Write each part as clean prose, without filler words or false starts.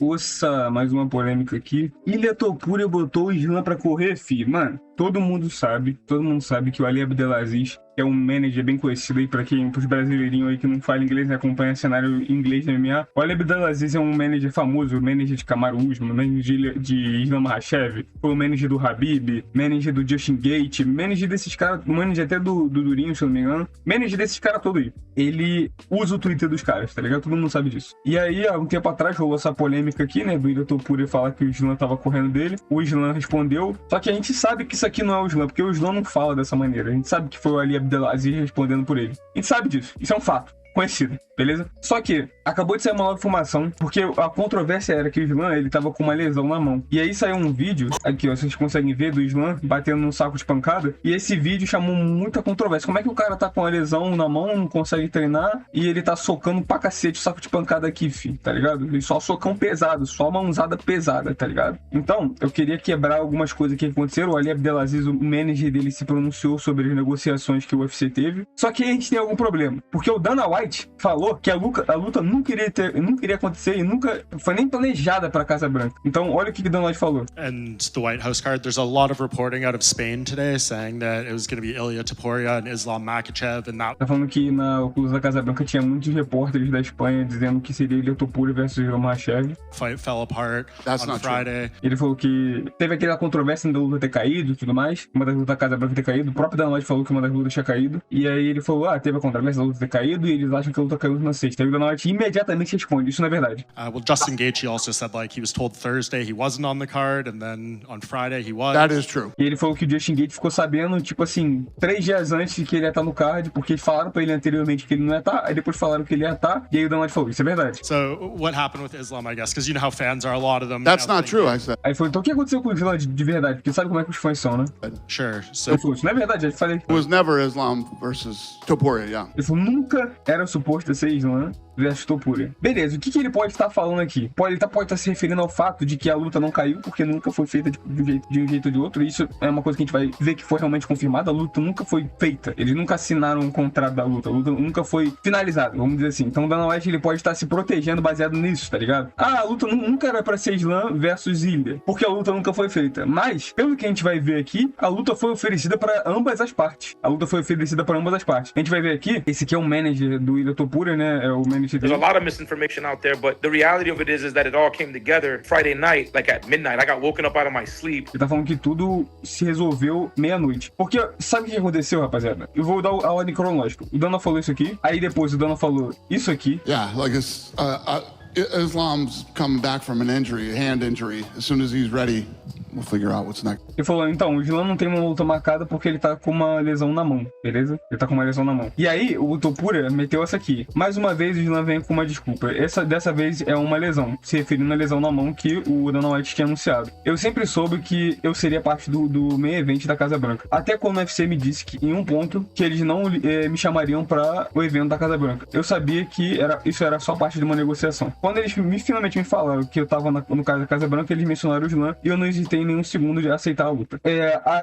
ouça mais uma polêmica aqui. Ilia Topuria botou o Islam pra correr, fi. Mano, todo mundo sabe que o Ali Abdelaziz é um manager bem conhecido aí pros brasileirinhos aí que não fala inglês e acompanha cenário inglês no MMA. O Ali Abdelaziz é um manager famoso, manager de Kamaru Usman, manager de Islam Makhachev, foi o manager do Khabib, manager do Justin Gaethje, manager desses caras, manager até do Durinho, se eu não me engano, manager desses caras todos aí. Ele usa o Twitter dos caras, tá ligado? Todo mundo sabe disso. E aí, há um tempo atrás, rolou essa polêmica aqui, né, do Ilia Topuria falar que o Islam tava correndo dele. O Islam respondeu, só que a gente sabe que isso aqui não é o Islam, porque o Islam não fala dessa maneira. A gente sabe que foi o Ali Abdelaziz respondendo por ele. A gente sabe disso. Isso é um fato conhecido, beleza? Só que acabou de sair uma nova informação, porque a controvérsia era que o Islam, ele tava com uma lesão na mão. E aí saiu um vídeo, aqui ó, vocês conseguem ver, do Islam batendo num saco de pancada, e esse vídeo chamou muita controvérsia. Como é que o cara tá com a lesão na mão, não consegue treinar, e ele tá socando pra cacete o saco de pancada aqui, fi, tá ligado? Ele só socão pesado, só mãozada pesada, tá ligado? Então, eu queria quebrar algumas coisas que aconteceram. O Ali Abdelaziz, o manager dele, se pronunciou sobre as negociações que o UFC teve. Só que a gente tem algum problema, porque o Dana White falou que a luta nunca iria acontecer e nunca foi nem planejada para Casa Branca. Então, olha o que Dana White falou. And the White House card, there's a lot of reporting out of Spain today saying that it was going to be Ilia Topuria and Islam Makhachev and that. Tá falando que na luta da Casa Branca tinha muitos repórteres da Espanha dizendo que seria Ilia Topuria versus Islam Makhachev. Fight fell apart on Friday. Ele falou que teve aquela controvérsia da luta ter caído e tudo mais, uma das lutas da Casa Branca ter caído. O próprio Dana White falou que uma das lutas tinha caído. E aí ele falou, teve a controvérsia da luta ter caído e eles acham que a luta caiu na sexta. Aí o Dana White imediatamente responde, isso não é verdade. Well, Justin Gaethje also said like he was told Thursday he wasn't on the card and then on Friday he was. That is true. E ele falou que o Justin Gaethje ficou sabendo, tipo assim, 3 dias antes de que ele ia estar no card, porque falaram pra ele anteriormente que ele não ia estar, aí depois falaram que ele ia estar, e aí o Dana White falou, isso é verdade. So what happened with Islam, I guess, because you know how fans are, a lot of them. That's not true, I said. Aí ele falou, então o que aconteceu com o Islam de verdade? Porque sabe como é que os fãs são, né? Sure. So Ele falou, isso não é verdade, eu falei. It was never Islam versus Topuria, yeah. Ele falou, nunca era suposto ser Islam versus Topuria. Beleza, o que ele pode estar falando aqui? Ele pode estar se referindo ao fato de que a luta não caiu, porque nunca foi feita de um jeito ou de outro. Isso é uma coisa que a gente vai ver que foi realmente confirmada. A luta nunca foi feita. Eles nunca assinaram um contrato da luta. A luta nunca foi finalizada, vamos dizer assim. Então o Dana White, ele pode estar se protegendo baseado nisso, tá ligado? A luta nunca era pra ser Islam versus Ilia, porque a luta nunca foi feita. Mas, pelo que a gente vai ver aqui, a luta foi oferecida para ambas as partes. A luta foi oferecida para ambas as partes. A gente vai ver aqui, esse aqui é o manager do Ilia Topuria, né? É o manager dele. There's a lot of misinformation out there, but the reality of it is that it all came together Friday night, like at midnight. I got woken up out of my sleep. Ele tá falando que tudo se resolveu meia-noite. Porque, sabe o que aconteceu, rapaziada? Eu vou dar a ordem cronológica. O Dana falou isso aqui, aí depois o Dana falou isso aqui. Yeah, like Islam's coming back from an injury, a hand injury. As soon as he's ready, we'll figure out what's next. Ele falou, então, o Islam não tem uma luta marcada porque ele tá com uma lesão na mão, beleza? Ele tá com uma lesão na mão. E aí, o Topuria meteu essa aqui. Mais uma vez, o Islam vem com uma desculpa. Dessa vez é uma lesão, se referindo à lesão na mão que o Dana White tinha anunciado. Eu sempre soube que eu seria parte do main event da Casa Branca. Até quando o UFC me disse que, em um ponto, que eles não me chamariam para o evento da Casa Branca. Eu sabia que isso era só parte de uma negociação. Quando eles finalmente me falaram que eu tava no caso da Casa Branca, eles mencionaram o Islam e eu não hesitei em nenhum segundo de aceitar a luta.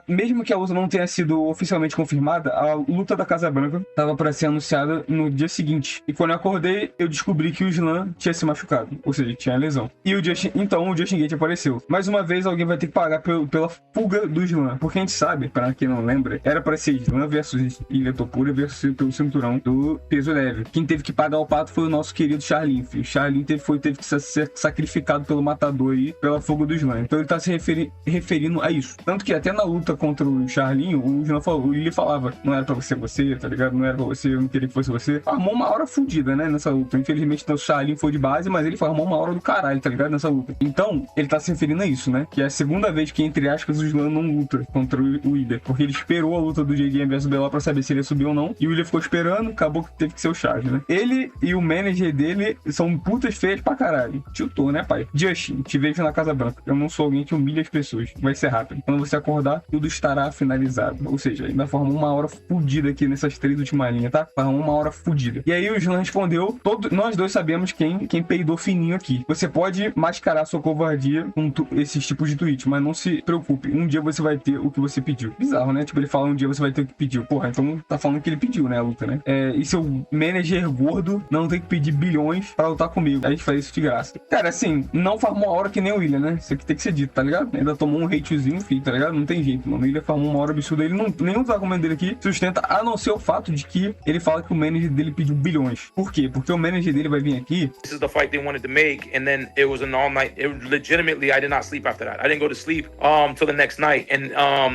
Mesmo que a luta não tenha sido oficialmente confirmada, a luta da Casa Branca tava para ser anunciada no dia seguinte. E quando eu acordei, eu descobri que o Islam tinha se machucado, ou seja, tinha lesão. E o Justin Gaethje apareceu. Mais uma vez, alguém vai ter que pagar pela fuga do Islam. Porque a gente sabe, para quem não lembra, era para ser Islam versus Ilia Topuria versus pelo cinturão do peso leve. Quem teve que pagar o pato foi o nosso querido Charlin. O Charlin teve que ser sacrificado pelo matador aí, pela fuga do Islam. Então ele tá se referindo a isso. Tanto que até na luta contra o Charlinho, o Islam falou, o Ilia falava, não era pra você, tá ligado? Não era pra você, eu não queria que fosse você. Armou uma hora fodida, né, nessa luta. Infelizmente, o Charlinho foi de base, mas ele armou uma hora do caralho, tá ligado? Nessa luta. Então, ele tá se referindo a isso, né? Que é a segunda vez que, entre aspas, o Islam não luta contra o Ilia. Porque ele esperou a luta do JDM versus Belal pra saber se ele ia subir ou não. E o Ilia ficou esperando, acabou que teve que ser o Charles, né? Ele e o manager dele são putas feias pra caralho. Tiltou, né, pai? Justin, te vejo na Casa Branca. Eu não sou alguém que humilha as pessoas. pessoas. Vai ser rápido. Quando você acordar, tudo estará finalizado. Ou seja, ainda forma uma hora fodida aqui nessas 3 últimas linhas, tá? Forma uma hora fodida. E aí o Slan respondeu, nós dois sabemos quem peidou fininho aqui. Você pode mascarar sua covardia com esses tipos de tweets, mas não se preocupe. Um dia você vai ter o que você pediu. Bizarro, né? Tipo, ele fala um dia você vai ter o que pediu. Porra, então tá falando que ele pediu, né? A luta, né? E seu manager gordo não tem que pedir bilhões pra lutar comigo. A gente faz isso de graça. Cara, assim, não farmou uma hora que nem o William, né? Isso aqui tem que ser dito, tá ligado? Ainda tomou um hatezinho, filho, tá ligado? Não tem jeito, mano. O William farmou uma hora absurda. Ele não, nenhum dos argumentos dele aqui sustenta, a não ser o fato de que ele fala que o manager dele pediu bilhões. Por quê? Porque o manager dele vai vir aqui. This is the fight they wanted to make, and then it was an all night. Legitimately, I did not sleep after that. I didn't go to sleep till the next night, and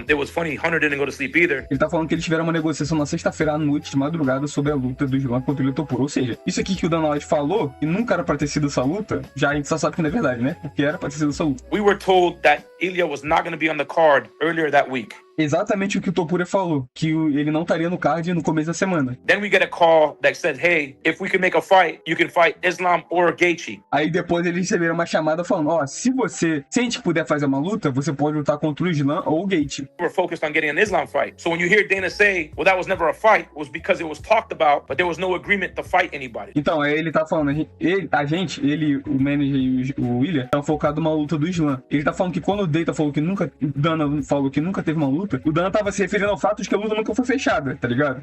it was funny. Hunter didn't go to sleep either. Ele tá falando que eles tiveram uma negociação na sexta-feira à noite de madrugada sobre a luta do Slan contra o Ilya Topuria. Ou seja, isso aqui que o Dana White falou, que nunca era pra ter sido essa luta, já a gente só sabe que não é verdade, né? Porque era pra ter sido essa luta. We were told that Ilya was not going to be on the card earlier that week. Exatamente o que o Topuria falou, que ele não estaria no card no começo da semana. Then we get a call that said, hey, if we can make a fight, you can fight Islam or Gaethje. Aí depois eles receberam uma chamada falando, ó, se a gente puder fazer uma luta, você pode lutar contra o Islam ou o Gaethje. We were focused on getting an Islam fight. So when you hear Dana say, well, that was never a fight, it was because it was talked about, but there was no agreement to fight anybody. Então, aí ele tá falando, ele, o manager e o William, estão focados numa luta do Islam. Ele tá falando que quando o Dana falou que nunca teve uma luta, o Dana tava se referindo ao fato de que a luta nunca foi fechada, tá ligado?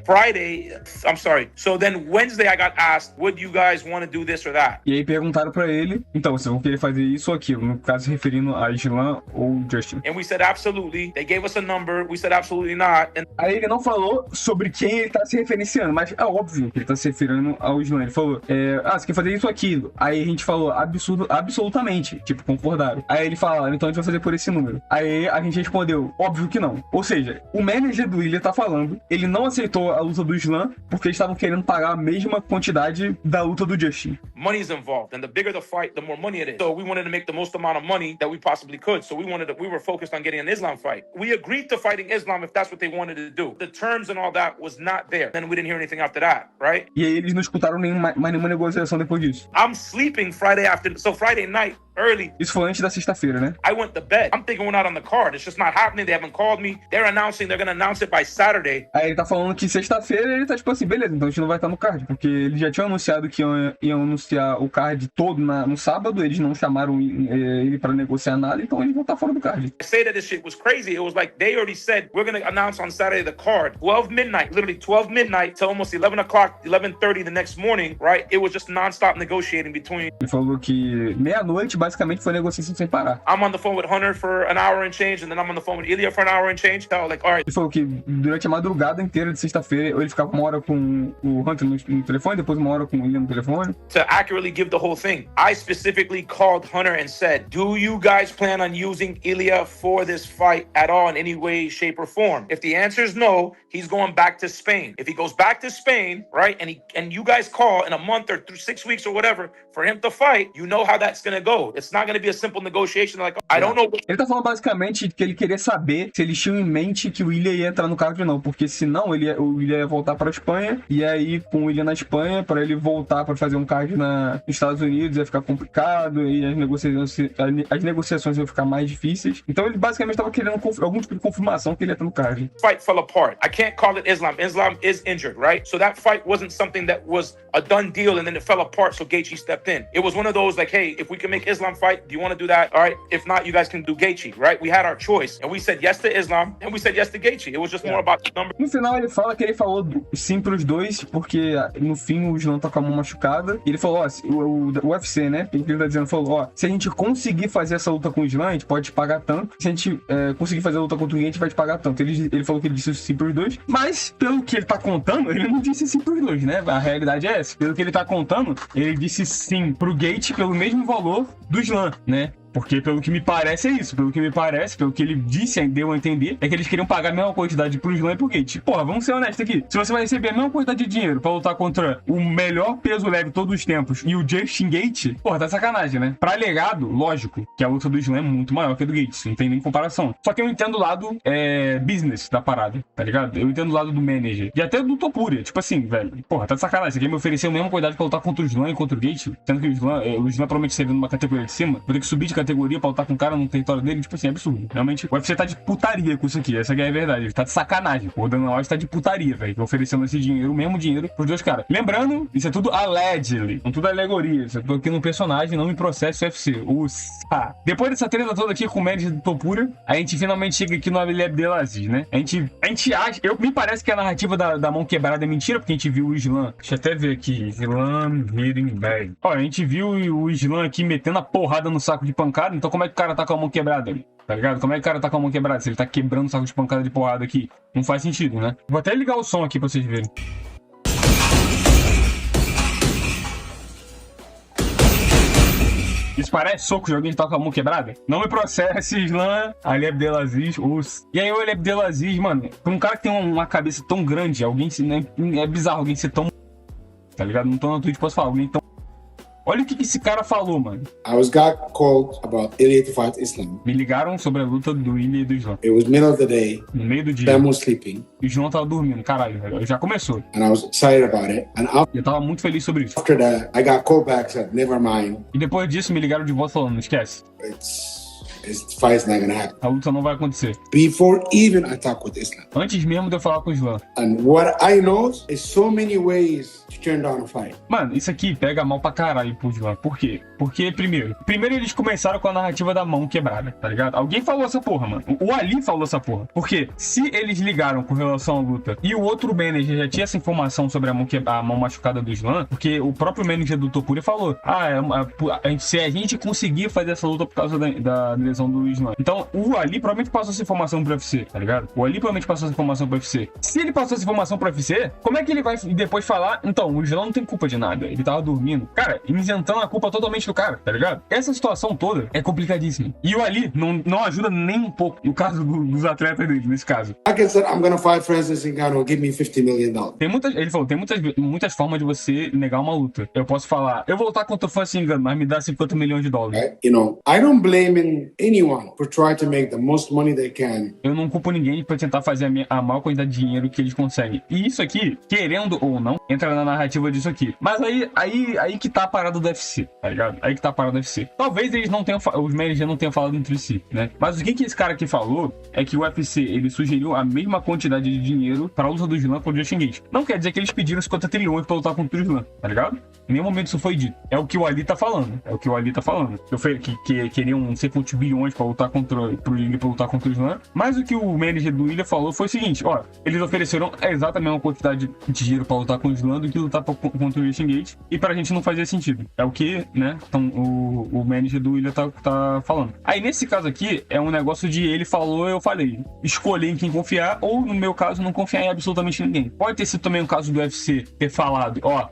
I'm sorry. So then Wednesday I got asked, would you guys want to do this or that? E aí perguntaram pra ele, então, vocês vão querer fazer isso ou aquilo, no caso se referindo a Islam ou Justin. And we said absolutely. They gave us a number. We said absolutely not. And Aí ele não falou sobre quem ele tá se referenciando, mas é óbvio que ele tá se referindo ao Islam. Ele falou, você quer fazer isso ou aquilo? Aí a gente falou, absolutamente, tipo, concordaram. Aí ele fala, então a gente vai fazer por esse número. Aí a gente respondeu, óbvio que não. Ou seja, o manager do Ilya tá falando, ele não aceitou a luta do Islam porque eles estavam querendo pagar a mesma quantidade da luta do Justin. money's involved. And the bigger the fight, the more money it is. So we wanted to make the most amount of money that we possibly could. So we were focused on getting an Islam fight. We agreed to fighting Islam if that's what they wanted to do. The terms and all that was not there. Then we didn't hear anything after that, right? E aí eles não escutaram mais nenhuma negociação depois disso. I'm sleeping Friday afternoon. So Friday night, early. Isso foi antes da sexta-feira, né? I went to bed. I'm thinking we're not on the card. It's just not happening. They haven't called me. They're announcing they're going to announce it by Saturday. Aí ele tá falando que sexta-feira ele tá tipo assim, beleza, então a gente não vai estar no card, porque eles já tinham anunciado que iam anunciar o card todo no sábado, eles não chamaram ele pra negociar nada, então eles vão estar fora do card. I say that this shit was crazy. It was like they already said we're going to announce on Saturday the card. 12 midnight, literally 12 midnight till almost 11 o'clock, 11:30 the next morning, right? It was just non-stop negotiating between. Ele falou que meia-noite basicamente foi negociação sem parar. I'm on the phone with Hunter for an hour and change, and then I'm on the phone with Ilya for an hour and change. So like, all right. Ele falou que durante a madrugada inteira de sexta-feira, ele ficava uma hora com o Hunter no telefone, depois uma hora com o William no telefone. To accurately give the whole thing, I specifically called Hunter and said, do you guys plan on using Ilya for this fight at all in any way, shape, or form? If the answer is no, he's going back to Spain. If he goes back to Spain, right, and you guys call in a month or 6 weeks or whatever for him to fight, you know how that's going to go. It's not going to be a simple negotiation like, I don't know. Ele tá falando basicamente que ele queria saber se eles tinham em mente que o Ilya ia entrar no card ou não, porque senão o Ilya ia voltar pra Espanha, e aí com o Ilya na Espanha, pra ele voltar pra fazer um card nos Estados Unidos ia ficar complicado, e as negociações iam ficar mais difíceis. Então ele basicamente tava querendo algum tipo de confirmação que ele ia estar no card. Fight fell apart. I can't call it Islam. Islam is injured, right? So that fight wasn't something that was a done deal and then it fell apart, so Gaethje stepped in. It was one of those like, hey, if we can make Islam fight, do you want to do that? All right. If not, you guys can do Gaethje, right? We had our choice, and we said yes to Islam, and we said yes to Gaethje. It was just more about the number. No final ele fala que ele falou sim pros dois, porque no fim o Islam tá com a mão machucada, e ele falou, ó, o UFC, né? O que ele tá dizendo, falou, ó, se a gente conseguir fazer essa luta com o Islam, a gente pode te pagar tanto. Se a gente conseguir fazer a luta contra o Gaethje, a gente vai te pagar tanto. Ele falou que ele disse sim pros dois, mas pelo que ele tá contando, ele não disse sim pros dois, né? A realidade é essa. Pelo que ele tá contando, ele disse sim pro Gaethje pelo mesmo valor do Islam, né? Porque pelo que me parece é isso, pelo que ele disse, deu a entender, é que eles queriam pagar a mesma quantidade pro Islam e pro Gaethje. Porra, vamos ser honestos aqui. Se você vai receber a mesma quantidade de dinheiro pra lutar contra o melhor peso leve de todos os tempos e o Justin Gaethje, porra, tá sacanagem, né? Pra legado, lógico, que a luta do Islam é muito maior que a do Gaethje, não tem nem comparação. Só que eu entendo o lado business da parada, tá ligado? Eu entendo o lado do manager. E até do Topuria, tipo assim, velho, porra, tá de sacanagem. Você quer me oferecer a mesma quantidade pra lutar contra o Islam e contra o Gaethje, sendo que o Islam provavelmente seria numa categoria de cima, vou ter que subir de categoria categoria pra lutar com o cara no território dele, tipo assim, é absurdo. Realmente, o UFC tá de putaria com isso aqui, essa aqui é a verdade. Ele tá de sacanagem. O Dana White tá de putaria, velho, oferecendo esse dinheiro, o mesmo dinheiro, pros dois caras. Lembrando, isso é tudo allegedly, não tudo alegoria. Isso eu tô aqui no personagem, não me processe UFC. Usa. Depois dessa treta toda aqui com o manager do Topuria, a gente finalmente chega aqui no Ali Abdelaziz, né? A gente acha, me parece que a narrativa da mão quebrada é mentira, porque a gente viu o Islam. Deixa eu até ver aqui. Islam hitting bag. Ó, a gente viu o Islam aqui metendo a porrada no saco de pancada, então como é que o cara tá com a mão quebrada ali? Tá ligado? Como é que o cara tá com a mão quebrada? Se ele tá quebrando o saco de pancada de porrada aqui, não faz sentido, né? Vou até ligar o som aqui pra vocês verem. Isso parece soco de alguém que tá com a mão quebrada? Não me processe, Islam, Ali Abdelaziz, E aí o Ali Abdelaziz, mano, pra um cara que tem uma cabeça tão grande, alguém é bizarro alguém ser tão... Tá ligado? Não tô na Twitch, posso falar, alguém tão... Olha o que esse cara falou, mano. I got called about Ilya to fight Islam. Me ligaram sobre a luta do Ilya e do Islam. It was middle of the day. No meio do dia. Sam was sleeping. E o João tava dormindo, caralho, velho. Já começou. And I was excited about it. And Eu tava muito feliz sobre isso. after that, I got called back, said, never mind. E depois disso, me ligaram de volta falando, não esquece. This fight's not gonna happen. A luta não vai acontecer. Before even I talk with Islam. Antes mesmo de eu falar com o Islam. And what I know is so many ways to turn down a fight. Mano, isso aqui pega mal pra caralho pro Islam. Por quê? Porque, primeiro eles começaram com a narrativa da mão quebrada, tá ligado? Alguém falou essa porra, mano. O Ali falou essa porra. Porque se eles ligaram com relação à luta e o outro manager já tinha essa informação sobre a mão machucada do Islam, porque o próprio manager do Topuria falou, se a gente conseguir fazer essa luta por causa da lesão do Islam. Então, o Ali provavelmente passou essa informação pro UFC, tá ligado? O Ali provavelmente passou essa informação pro UFC. Se ele passou essa informação pro UFC, como é que ele vai depois falar, então, o Islam não tem culpa de nada, ele tava dormindo. Cara, isentando a culpa totalmente do cara, tá ligado? Essa situação toda é complicadíssima. E o Ali não ajuda nem um pouco no caso dos atletas dele, nesse caso. I can say I'm gonna fight Francis Ngannou, give me $50 million. Ele falou, tem muitas formas de você negar uma luta. Eu posso falar, eu vou lutar contra o Francis Ngannou, mas me dá $50 milhões. Right? You know, I don't blame anyone for trying to make the most money they can. Eu não culpo ninguém pra tentar fazer a maior quantidade de dinheiro que eles conseguem. E isso aqui, querendo ou não, entra na narrativa disso aqui. Mas aí que tá a parada do UFC, tá ligado? Aí que tá a parada do UFC. Talvez eles não tenham, os managers não tenham falado entre si, né? Mas o que esse cara aqui falou é que o UFC, ele sugeriu a mesma quantidade de dinheiro pra luta do Islam contra o Justin Gaethje. Não quer dizer que eles pediram 50 trilhões pra lutar contra o Islam, tá ligado? Em nenhum momento isso foi dito. É o que o Ali tá falando. Que queriam não sei quantos bilhões pra lutar pro Ilya pra lutar contra o Islam. Mas o que o manager do Ilya falou foi o seguinte, ó, eles ofereceram exatamente a mesma quantidade de dinheiro pra lutar com o Islam do que lutar contra o Justin Gaethje. E pra gente não fazia sentido. É o que, né, então, o manager do Ilya tá falando. Aí nesse caso aqui, é um negócio de ele falou, eu falei. Escolher em quem confiar, ou no meu caso, não confiar em absolutamente ninguém. Pode ter sido também um caso do UFC ter falado, ó,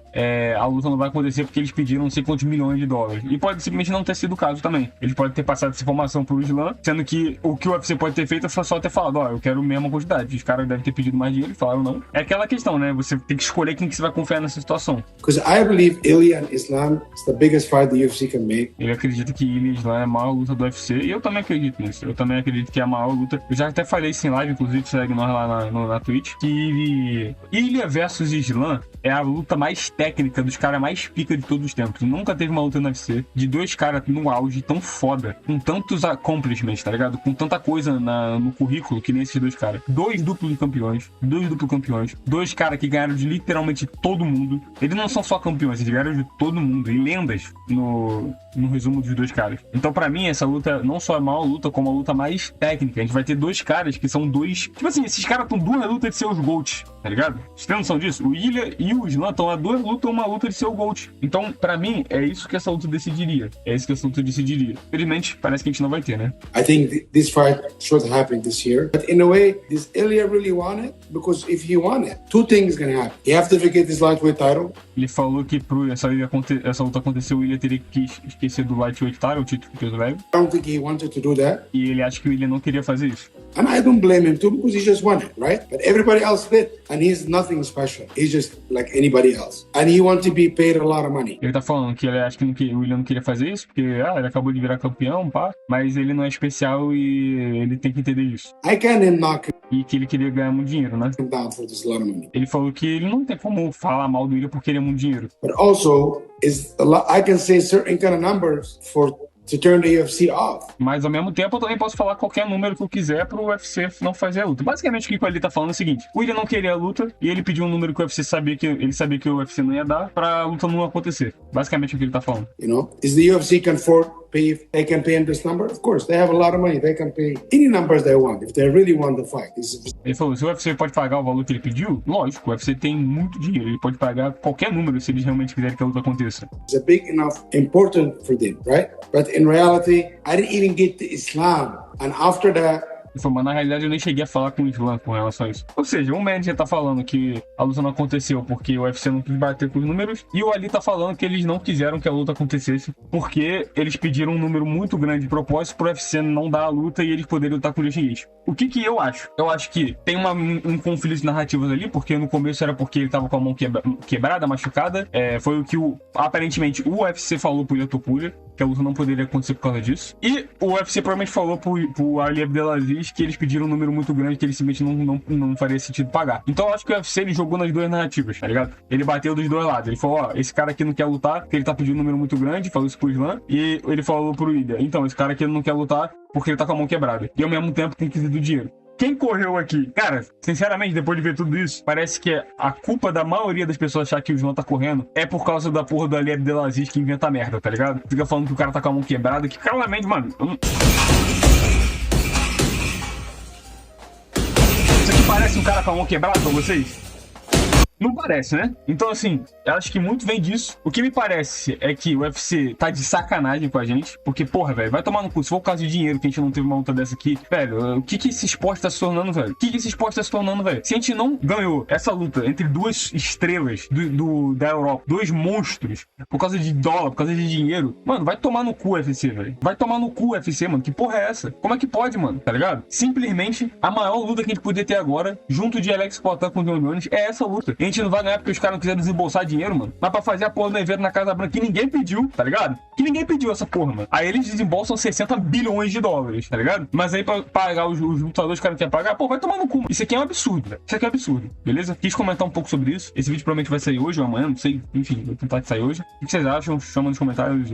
a luta não vai acontecer porque eles pediram não sei quantos milhões de dólares. E pode simplesmente não ter sido o caso também. Ele pode ter passado essa informação pro Islam, sendo que o UFC pode ter feito é só ter falado, ó, eu quero a mesma quantidade. Os caras devem ter pedido mais dinheiro e falaram não. É aquela questão, né? Você tem que escolher quem que você vai confiar nessa situação. Because I believe Ilya and Islam is the biggest fight the UFC can make. Ele acredita que Ilya e Islam é a maior luta do UFC e eu também acredito nisso. Eu também acredito que é a maior luta. Eu já até falei isso em live, inclusive segue nós lá na Twitch, que Ilya versus Islam é a luta mais técnica dos caras mais pica de todos os tempos. Nunca teve uma luta no UFC de dois caras no auge tão foda, com tantos accomplishments, tá ligado? Com tanta coisa no currículo que nem esses dois caras. Dois duplos campeões. Dois caras que ganharam de literalmente todo mundo. Eles não são só campeões, eles ganharam de todo mundo. E lendas no resumo dos dois caras. Então, pra mim, essa luta não só é a maior luta, como a luta mais técnica. A gente vai ter dois caras que são dois... Tipo assim, esses caras estão duas lutas de ser os GOATs, tá ligado? Vocês têm noção disso? O Ilya e o Islam estão a duas lutas, uma luta de ser o GOAT. Então, pra mim, é isso que essa luta decidiria. Infelizmente, parece que a gente não vai ter, né? I think this fight should happen this year. But in a way, does Ilya really want it? Because if he won it, two things gonna happen. You have to forget this lightweight title. Ele falou que essa luta acontecer, o Ilya teria que esquecer do lightweight title, o título de peso leve. I don't think he wanted to do that. E ele acha que o Ilya não queria fazer isso. And I don't blame him too, because he just won it, right? But everybody else did. And he's nothing special. He's just like anybody else. And he wants to be paid a lot of money. Ele tá falando que ele acha que o William não queria fazer isso, porque ele acabou de virar campeão, pá, mas ele não é especial e ele tem que entender isso. I can't knock E que ele queria ganhar muito dinheiro, né? him down for this lot of money. Ele falou que ele não tem como falar mal do William porque ele é muito dinheiro. But also, I can say certain kind of numbers for to turn the UFC off. Mas ao mesmo tempo eu também posso falar qualquer número que eu quiser pro UFC não fazer a luta. Basicamente o que o Ali tá falando é o seguinte: o William não queria a luta e ele pediu um número que o UFC sabia que o UFC não ia dar pra luta não acontecer. Basicamente o que ele tá falando. You know, is the UFC can pay? They can pay him this number. Of course, they have a lot of money. They can pay any numbers they want if they really want the fight. Ele falou: se o UFC pode pagar o valor que ele pediu, lógico, o UFC tem muito dinheiro, ele pode pagar qualquer número se eles realmente quiserem que a luta aconteça. It's a big enough important for them, right? But in reality, I didn't even get to Islam, and after that. Ele falou, mas na realidade eu nem cheguei a falar com o Islam com relação a isso. Ou seja, o manager tá falando que a luta não aconteceu porque o UFC não quis bater com os números, e o Ali tá falando que eles não quiseram que a luta acontecesse porque eles pediram um número muito grande de propósito pro UFC não dar a luta e eles poderem lutar com o Justin Gaethje. O que eu acho? Eu acho que tem um conflito de narrativas ali, porque no começo era porque ele tava com a mão quebrada, machucada. Foi o que aparentemente o UFC falou pro Ilia Topuria, que a luta não poderia acontecer por causa disso. E o UFC provavelmente falou pro Ali Abdelaziz que eles pediram um número muito grande que ele simplesmente não faria sentido pagar. Então eu acho que o UFC ele jogou nas duas narrativas, tá ligado? Ele bateu dos dois lados. Ele falou, ó, esse cara aqui não quer lutar porque ele tá pedindo um número muito grande, falou isso pro Islam, e ele falou pro Ilia, então, esse cara aqui não quer lutar porque ele tá com a mão quebrada. E ao mesmo tempo tem que ser do dinheiro. Quem correu aqui? Cara, sinceramente, depois de ver tudo isso, parece que a culpa da maioria das pessoas achar que o João tá correndo é por causa da porra do Ali Abdelaziz que inventa merda, tá ligado? Fica falando que o cara tá com a mão quebrada, que claramente, mano... Isso aqui parece um cara com a mão quebrada pra vocês? Não parece, né? Então, assim, eu acho que muito vem disso. O que me parece é que o UFC tá de sacanagem com a gente. Porque, porra, velho, vai tomar no cu. Se for o caso de dinheiro que a gente não teve uma luta dessa aqui, velho, o que esse esporte tá se tornando, velho? O que esse esporte tá se tornando, velho? Se a gente não ganhou essa luta entre duas estrelas da Europa, dois monstros, por causa de dólar, por causa de dinheiro, mano, vai tomar no cu, UFC, velho. Vai tomar no cu, UFC, mano. Que porra é essa? Como é que pode, mano? Tá ligado? Simplesmente, a maior luta que a gente podia ter agora, junto de Alex Poatan com o John Jones, é essa luta. A gente não vai ganhar porque os caras não quiseram desembolsar dinheiro, mano. Mas pra fazer a porra do evento na Casa Branca que ninguém pediu, tá ligado? Que ninguém pediu essa porra, mano. Aí eles desembolsam 60 bilhões de dólares, tá ligado? Mas aí pra pagar os lutadores que o cara quer pagar, pô, vai tomar no cu, mano. Isso aqui é um absurdo, velho. Isso aqui é um absurdo, beleza? Quis comentar um pouco sobre isso. Esse vídeo provavelmente vai sair hoje ou amanhã, não sei. Enfim, vou tentar que sair hoje. O que vocês acham? Chama nos comentários.